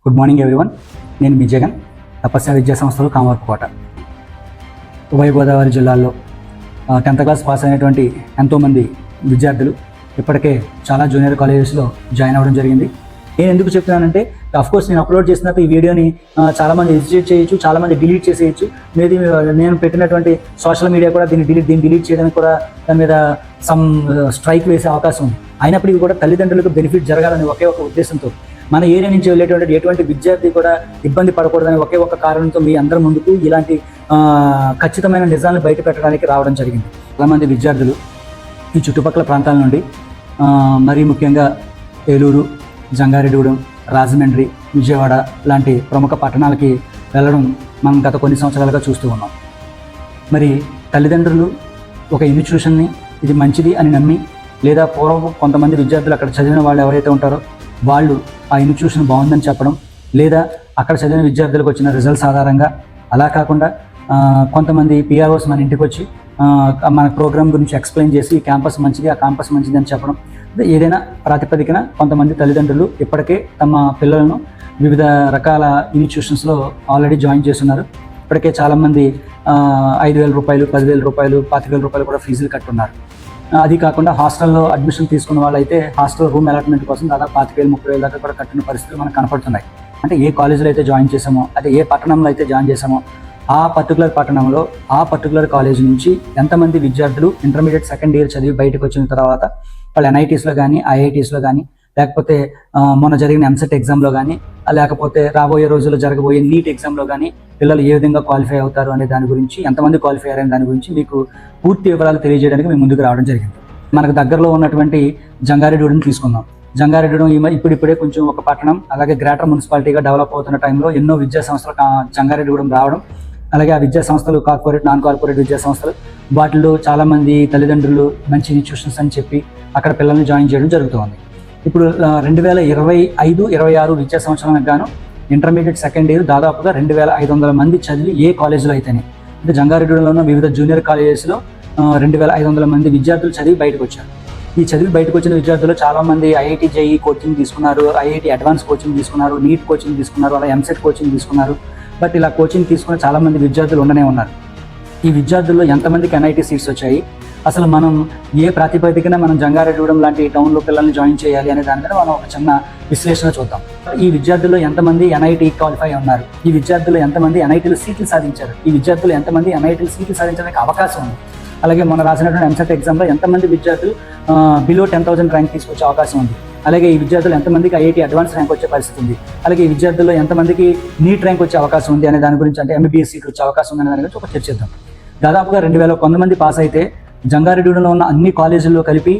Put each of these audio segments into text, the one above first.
Good morning everyone. నేను మీ జగన్, తపస్య విద్యా సంస్థలు కామర్పుకోట. ఉభయ గోదావరి జిల్లాల్లో 10th క్లాస్ పాస్ అయినటువంటి ఎంతోమంది విద్యార్థులు ఇప్పటికే చాలా జూనియర్ కాలేజెస్లో జాయిన్ అవ్వడం జరిగింది. నేను ఎందుకు చెప్తున్నానంటే, అఫ్కోర్స్ నేను అప్లోడ్ చేసినట్టు ఈ వీడియోని చాలామంది ఎడిట్ చేయొచ్చు, చాలామంది డిలీట్ చేసేయచ్చు. నేను పెట్టినటువంటి సోషల్ మీడియా కూడా దీన్ని డిలీట్ చేయడానికి కూడా దాని మీద సమ్ స్ట్రైక్ వేసే అవకాశం ఉంది. అయినప్పటికీ కూడా తల్లిదండ్రులకు బెనిఫిట్ జరగాలని ఒకే ఒక ఉద్దేశంతో, మన ఏరియా నుంచి వెళ్ళేటువంటి ఎటువంటి విద్యార్థి కూడా ఇబ్బంది పడకూడదని ఒకే ఒక కారణంతో మీ అందరి ముందుకు ఇలాంటి ఖచ్చితమైన నిజాలను బయట పెట్టడానికి రావడం జరిగింది. చాలామంది విద్యార్థులు ఈ చుట్టుపక్కల ప్రాంతాల నుండి, మరీ ముఖ్యంగా ఏలూరు, జంగారెడ్డిగూడెం, రాజమండ్రి, విజయవాడ లాంటి ప్రముఖ పట్టణాలకి వెళ్ళడం మనం గత కొన్ని సంవత్సరాలుగా చూస్తూ ఉన్నాం. మరి తల్లిదండ్రులు ఒక ఇన్స్టిట్యూషన్ని ఇది మంచిది అని నమ్మి, లేదా పూర్వం కొంతమంది విద్యార్థులు అక్కడ చదివిన వాళ్ళు ఎవరైతే ఉంటారో వాళ్ళు ఆ ఇన్స్టిట్యూషన్ బాగుందని చెప్పడం, లేదా అక్కడ చదివిన విద్యార్థులకు వచ్చిన రిజల్ట్స్ ఆధారంగా, అలా కాకుండా కొంతమంది పిఆర్ఓస్ మన ఇంటికి వచ్చి మన ప్రోగ్రామ్ గురించి ఎక్స్ప్లెయిన్ చేసి ఈ క్యాంపస్ మంచిది, ఆ క్యాంపస్ మంచిది అని చెప్పడం, ఏదైనా ప్రాతిపదికన కొంతమంది తల్లిదండ్రులు ఇప్పటికే తమ పిల్లలను వివిధ రకాల ఇన్స్టిట్యూషన్స్లో ఆల్రెడీ జాయిన్ చేస్తున్నారు. ఇప్పటికే చాలామంది 5,000 రూపాయలు, 10,000 రూపాయలు, 25,000 రూపాయలు కూడా ఫీజులు కట్టున్నారు. అది కాకుండా హాస్టల్లో అడ్మిషన్ తీసుకున్న వాళ్ళు అయితే హాస్టల్ రూమ్ అలాట్మెంట్ కోసం దాదాపు 25,000, 30,000 దాకా కూడా కట్టిన పరిస్థితులు మనకు కనపడుతున్నాయి. అంటే ఏ కాలేజీలో అయితే జాయిన్ చేసామో, అదే ఏ పట్టణంలో అయితే జాయిన్ చేసామో, ఆ పర్టికులర్ పట్టణంలో ఆ పర్టికులర్ కాలేజ్ నుంచి ఎంతమంది విద్యార్థులు ఇంటర్మీడియట్ సెకండ్ ఇయర్ చదివి బయటకు వచ్చిన తర్వాత వాళ్ళు ఎన్ఐటీస్లో కానీ, ఐఐటీస్లో కానీ, లేకపోతే మొన్న జరిగిన ఎంసెట్ ఎగ్జామ్లో కానీ, లేకపోతే రాబోయే రోజుల్లో జరగబోయే నీట్ ఎగ్జామ్లో కానీ పిల్లలు ఏ విధంగా క్వాలిఫై అవుతారు అనే దాని గురించి, ఎంతమంది క్వాలిఫై అయ్యారనే దాని గురించి మీకు పూర్తి వివరాలు తెలియజేయడానికి మేము ముందుకు రావడం జరిగింది. మనకు దగ్గరలో ఉన్నటువంటి జంగారెడ్డిగూడెం తీసుకుందాం. జంగారెడ్డిగూడెం ఇప్పుడిప్పుడే కొంచెం ఒక పట్టణం, అలాగే గ్రేటర్ మున్సిపాలిటీగా డెవలప్ అవుతున్న టైంలో ఎన్నో విద్యా సంస్థలు జంగారెడ్డిగూడెం రావడం, అలాగే ఆ విద్యా సంస్థలు కార్పొరేట్, నాన్ కార్పొరేట్ విద్యా సంస్థలు, వాటిలో చాలామంది తల్లిదండ్రులు మంచి ఇన్స్టిట్యూషన్స్ అని చెప్పి అక్కడ పిల్లల్ని జాయిన్ చేయడం జరుగుతుంది. ఇప్పుడు 2025-26 విద్యా సంవత్సరానికి గాను ఇంటర్మీడియట్ సెకండ్ ఇయర్ దాదాపుగా 2,500 మంది చదివి ఏ కాలేజీలో అయితేనే, అంటే జంగారెడ్డిగూడెంలో ఉన్న వివిధ జూనియర్ కాలేజెస్లో 2,500 మంది విద్యార్థులు చదివి బయటకు వచ్చారు. ఈ చదివి బయటకు వచ్చిన విద్యార్థులు చాలామంది ఐఐటి జేఈ కోచింగ్ తీసుకున్నారు, ఐఐటి అడ్వాన్స్ కోచింగ్ తీసుకున్నారు, నీట్ కోచింగ్ తీసుకున్నారు, అలా ఎంసెట్ కోచింగ్ తీసుకున్నారు. బట్ ఇలా కోచింగ్ తీసుకున్న చాలామంది విద్యార్థులు ఉండనే ఉన్నారు. ఈ విద్యార్థుల్లో ఎంతమందికి ఎన్ఐటి సీట్స్ వచ్చాయి, అసలు మనం ఏ ప్రాతిపదికన మనం జంగారెడ్డిగూడెం లాంటి టౌన్లో పిల్లల్ని జాయిన్ చేయాలి అనే దాని మీద మనం ఒక చిన్న విశ్లేషణ చూద్దాం. ఈ విద్యార్థుల్లో ఎంతమంది ఎన్ఐటి క్వాలిఫై ఉన్నారు, ఈ విద్యార్థులు ఎంతమంది ఎన్ఐటీలు సీట్లు సాధించారు, ఈ విద్యార్థులు ఎంతమంది ఎన్ఐటీలు సీట్లు సాధించడానికి అవకాశం ఉంది, అలాగే మనం రాసినటువంటి ఎంసెట్ ఎగ్జామ్లో ఎంతమంది విద్యార్థులు బిలో 10,000 ర్యాంక్ తీసుకొచ్చే అవకాశం ఉంది, అలాగే ఈ విద్యార్థులు ఎంతమందికి ఐఐటి అడ్వాన్స్ ర్యాంక్ వచ్చే పరిస్థితి ఉంది, అలాగే ఈ విద్యార్థుల్లో ఎంతమందికి నీట్ ర్యాంక్ వచ్చే అవకాశం ఉంది అనే దాని గురించి, అంటే ఎంబీబీఎస్ సీట్లు వచ్చే అవకాశం ఉంది అనే దాని గురించి ఒక చర్చిద్దాం. దాదాపుగా 2,000 మంది పాస్ అయితే జంగారెడ్డిగూడెంలో ఉన్న అన్ని కాలేజీల్లో కలిపి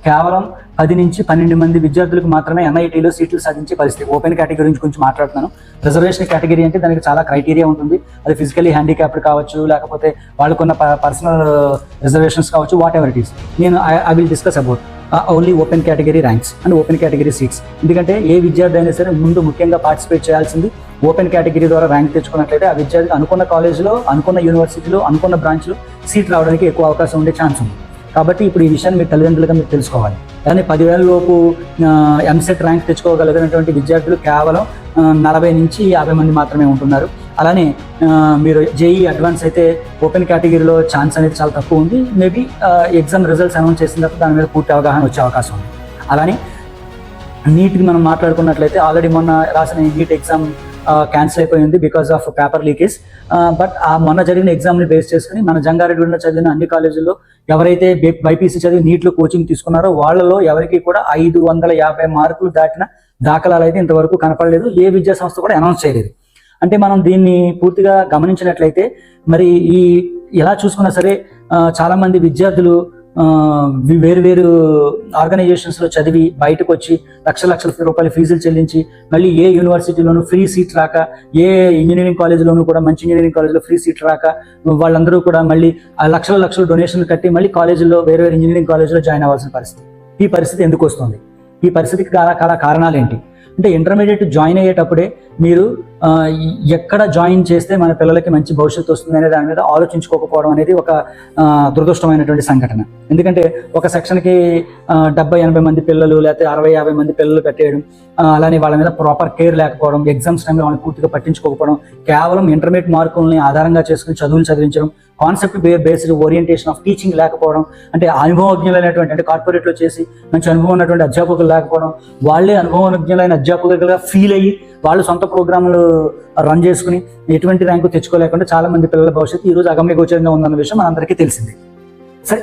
కేవలం 10 నుంచి 12 మంది విద్యార్థులకు మాత్రమే ఎన్ఐటీలో సీట్లు సాధించే పరిస్థితి. ఓపెన్ కేటగిరీ గురించి కొంచెం మాట్లాడుతున్నాను. రిజర్వేషన్ కేటగిరీ అంటే దానికి చాలా క్రైటీరియా ఉంటుంది. అది ఫిజికలీ హ్యాండిక్యాప్డ్ కావచ్చు, లేకపోతే వాళ్ళకున్న పర్సనల్ రిజర్వేషన్స్ కావచ్చు, వాట్ ఎవర్ ఇట్ ఈస్. నేను I will discuss about only open category ranks and open category seats. ఎందుకంటే ఏ విద్యార్థి అయినా సరే ముందు ముఖ్యంగా పార్టిసిపేట్ చేయాల్సింది ఓపెన్ కేటగిరీ ద్వారా ర్యాంక్ తెచ్చుకున్నట్లయితే ఆ విద్యార్థి అనుకున్న కాలేజీలో, అనుకున్న యూనివర్సిటీలో, అనుకున్న బ్రాంచ్లో సీట్ రావడానికి ఎక్కువ అవకాశం ఉండే ఛాన్స్ ఉంది. కాబట్టి ఇప్పుడు ఈ విషయాన్ని మీరు తల్లిదండ్రులుగా మీరు తెలుసుకోవాలి. కానీ 10,000 లోపు ఎంసెట్ ర్యాంక్ తెచ్చుకోగలిగినటువంటి విద్యార్థులు కేవలం 40 నుంచి 50 మంది మాత్రమే ఉంటున్నారు. అలానే మీరు జేఈ అడ్వాన్స్ అయితే ఓపెన్ కేటగిరీలో ఛాన్స్ అనేది చాలా తక్కువ ఉంది. మేబీ ఎగ్జామ్ రిజల్ట్స్ అనౌన్స్ చేసిన తర్వాత దాని మీద పూర్తి అవగాహన వచ్చే అవకాశం ఉంది. అలానే నీట్కి మనం మాట్లాడుకున్నట్లయితే ఆల్రెడీ మొన్న రాసిన నీట్ ఎగ్జామ్ క్యాన్సిల్ అయిపోయింది because of paper leakage. But ఆ మొన్న జరిగిన ఎగ్జామ్ని బేస్ చేసుకుని మన జంగారెడ్డిగూడెంలో చదివిన అన్ని కాలేజీల్లో ఎవరైతే బైపీసీ చదివి నీట్లో కోచింగ్ తీసుకున్నారో వాళ్ళలో ఎవరికి కూడా 550 మార్కులు దాటిన దాఖలాలు అయితే ఇంతవరకు కనపడలేదు. ఏ విద్యా సంస్థ కూడా అనౌన్స్ చేయలేదు. అంటే మనం దీన్ని పూర్తిగా గమనించినట్లయితే, మరి ఎలా చూసుకున్నా సరే చాలామంది విద్యార్థులు వేరు ఆర్గనైజేషన్స్లో చదివి బయటకు వచ్చి లక్షల రూపాయల ఫీజులు చెల్లించి మళ్ళీ ఏ యూనివర్సిటీలోనూ ఫ్రీ సీట్ రాక, ఏ ఇంజనీరింగ్ కాలేజీలోనూ కూడా మంచి ఇంజనీరింగ్ కాలేజీలో ఫ్రీ సీట్ రాక వాళ్ళందరూ కూడా మళ్ళీ లక్షల డొనేషన్లు కట్టి మళ్ళీ కాలేజీల్లో వేరే ఇంజనీరింగ్ కాలేజీలో జాయిన్ అవ్వాల్సిన పరిస్థితి. ఈ పరిస్థితి ఎందుకు వస్తుంది? ఈ పరిస్థితికి చాలా కారణాలు ఏంటి అంటే, ఇంటర్మీడియట్ జాయిన్ అయ్యేటప్పుడే మీరు ఎక్కడ జాయిన్ చేస్తే మన పిల్లలకి మంచి భవిష్యత్తు వస్తుంది అనే దాని మీద ఆలోచించుకోకపోవడం అనేది ఒక దురదృష్టమైనటువంటి సంఘటన. ఎందుకంటే ఒక సెక్షన్కి 70-80 మంది పిల్లలు లేకపోతే 60-50 మంది పిల్లలు పెట్టేయడం, అలానే వాళ్ళ మీద ప్రాపర్ కేర్ లేకపోవడం, ఎగ్జామ్స్ టైంలో వాళ్ళని పూర్తిగా పట్టించుకోకపోవడం, కేవలం ఇంటర్మీడియట్ మార్కుల్ని ఆధారంగా చేసుకుని చదువులు చదివించడం, concept based orientation of teaching లేకపోవడం, అంటే అనుభవజ్ఞులైనటువంటి అంటే కార్పొరేట్లో చేసి మంచి అనుభవం ఉన్నటువంటి అధ్యాపకులు లేకపోవడం, వాళ్ళే అనుభవజ్ఞులైన అధ్యాపకులుగా ఫీల్ అయ్యి వాళ్ళు సొంత ప్రోగ్రాంలు రన్ చేసుకుని ఎటువంటి ర్యాంకు తెచ్చుకోలేకుండా చాలా మంది పిల్లల భవిష్యత్తు ఈ రోజు అగమ్య గోచరంగా ఉందన్న విషయం మనందరికీ తెలిసింది. సరే.